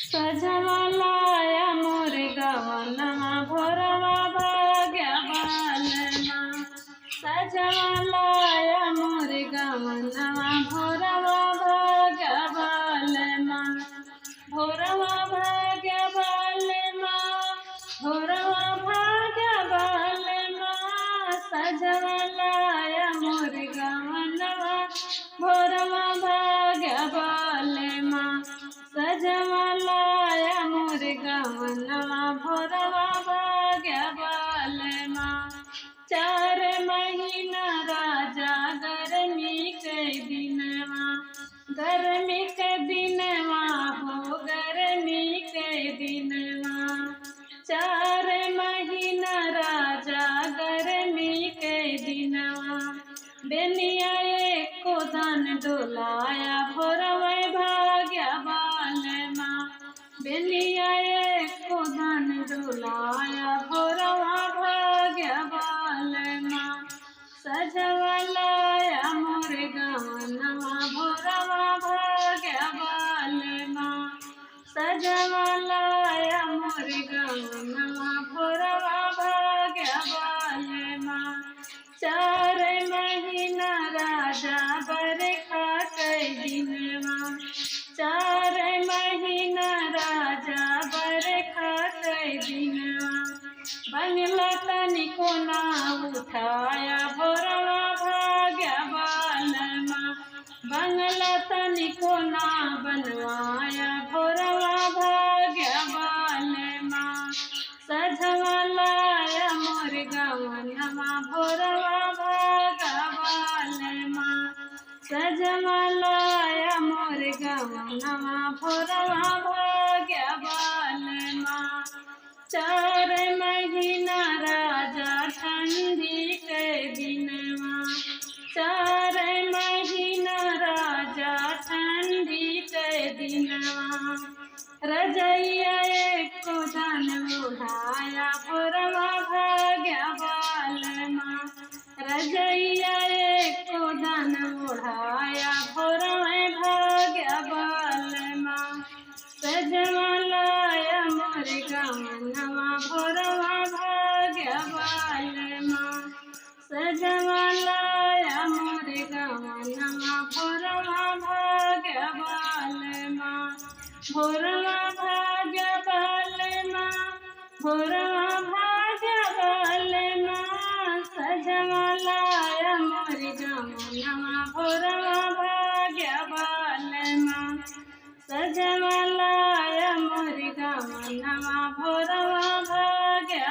सजवलाया मोर गवनवा भोरवा भाग्य बालना। सजवलाया मोर गवनवा भोरवा भाग्य बालना। भोरवा भाग्य बालना, भोरवा भाग्य बालना। सजवलाया मोर गवनवा भोरवा भाग्य बालना। सजवलाया मोर गवनवा भोरवा भाग्य बालना। 4 महीना राजा गर्मी के दिनवा, गर्मी के दिनवा हो गर्मी के दिनवा। 4 महीना राजा गर्मी के दिनवा। बेनिया एको दान डोलाया भोरवा भाग्य बालना। बेनिया एको दान डोलाया भोरवा भाग्य बालना। सजवलाया मोर गवनवा भोरवा भाग्य बालना। सजवलाया मोर गवनवा भोरवा भाग्य बालना। 4 महीना राजा बरखा के दिनवा। 4 महीना राजा बरखा के दिनवा। बंगला तनिको ना उठाया भोरवा भाग्य बालना। बंगला तनिको ना बनवाया भोरवा भाग्य बालना। सजवलाया मोर गवनवा भोरवा भाग्य बालना। सजवलाया मोर गवनवा भोरवा भाग्य बालना। 4 महीना राजा ठंडी के दिनवा। 4 महीना राजा ठंडी के दिनवा। रजैया एको दान ओढ़ाया भोरवा भाग्य बालना। रजैया एको दान ओढ़ाया भोरवा भाग्य बालना। सजवलाया मोर गवनवा भोरवा भाग्य बालना। सजवलाया मोर गवनवा भोरवा भाग्य बालना। भोरवा भाग्य बालना, भोरवा भाग्य बालना। सजवलाया मोर गवनवा भोरवा भाग्य बालना। सजवलाया मोर गवनवा भोरवा भाग्य